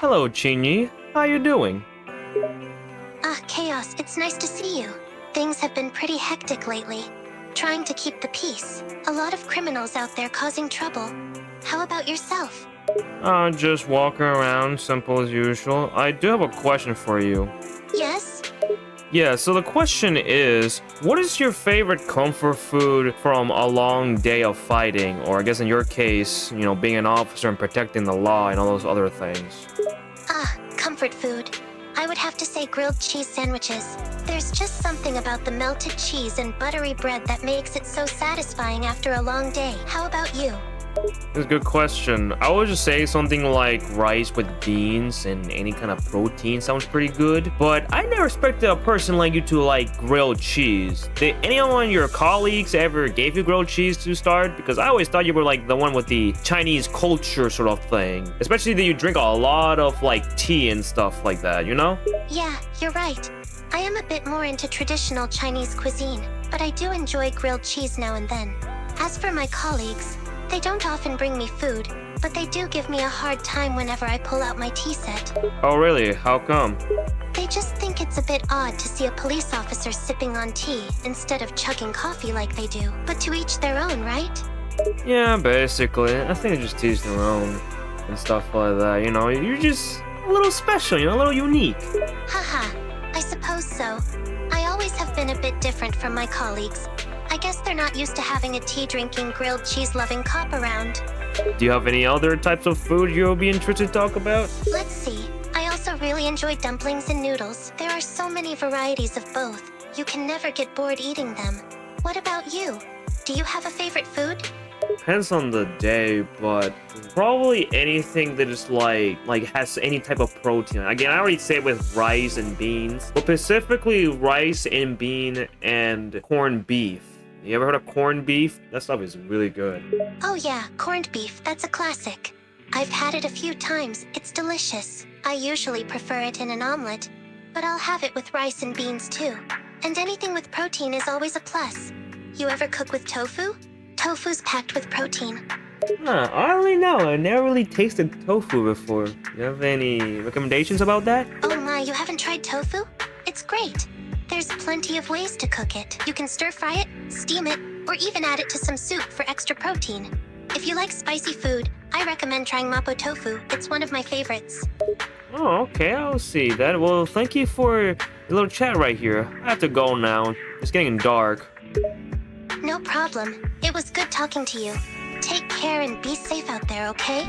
Hello, Qingyi. How you doing? Chaos, it's nice to see you. Things have been pretty hectic lately. Trying to keep the peace. A lot of criminals out there causing trouble. How about yourself? Just walking around, simple as usual. I do have a question for you. Yes? Yeah, so the question is, what is your favorite comfort food from a long day of fighting? Or I guess in your case, being an officer and protecting the law and all those other things. Comfort food. I would have to say grilled cheese sandwiches. There's just something about the melted cheese and buttery bread that makes it so satisfying after a long day. How about you? That's a good question. I would just say something like rice with beans and any kind of protein sounds pretty good. But I never expected a person like you to like grilled cheese. Did anyone of your colleagues ever gave you grilled cheese to start? Because I always thought you were like the one with the Chinese culture sort of thing. Especially that you drink a lot of like tea and stuff like that, you know? Yeah, you're right. I am a bit more into traditional Chinese cuisine, but I do enjoy grilled cheese now and then. As for my colleagues, they don't often bring me food, but they do give me a hard time whenever I pull out my tea set. Oh really? How come? They just think it's a bit odd to see a police officer sipping on tea instead of chugging coffee like they do. But to each their own, right? Yeah, basically. I think they just teach their own and stuff like that. You're just a little special, a little unique. Haha, I suppose so. I always have been a bit different from my colleagues. I guess they're not used to having a tea-drinking, grilled cheese-loving cop around. Do you have any other types of food you'll be interested to talk about? Let's see. I also really enjoy dumplings and noodles. There are so many varieties of both. You can never get bored eating them. What about you? Do you have a favorite food? Depends on the day, but probably anything that is like has any type of protein. Again, I already said with rice and beans, but specifically rice and bean and corned beef. You ever heard of corned beef? That stuff is really good. Oh yeah, corned beef. That's a classic. I've had it a few times. It's delicious. I usually prefer it in an omelet, but I'll have it with rice and beans too. And anything with protein is always a plus. You ever cook with tofu? Tofu's packed with protein. I don't really know. I never really tasted tofu before. You have any recommendations about that? Oh my, you haven't tried tofu? It's great. There's plenty of ways to cook it. You can stir-fry it, steam it, or even add it to some soup for extra protein. If you like spicy food, I recommend trying mapo tofu. It's one of my favorites. Oh, okay. I'll see that. Well, thank you for the little chat right here. I have to go now. It's getting dark. No problem. It was good talking to you. Take care and be safe out there, okay?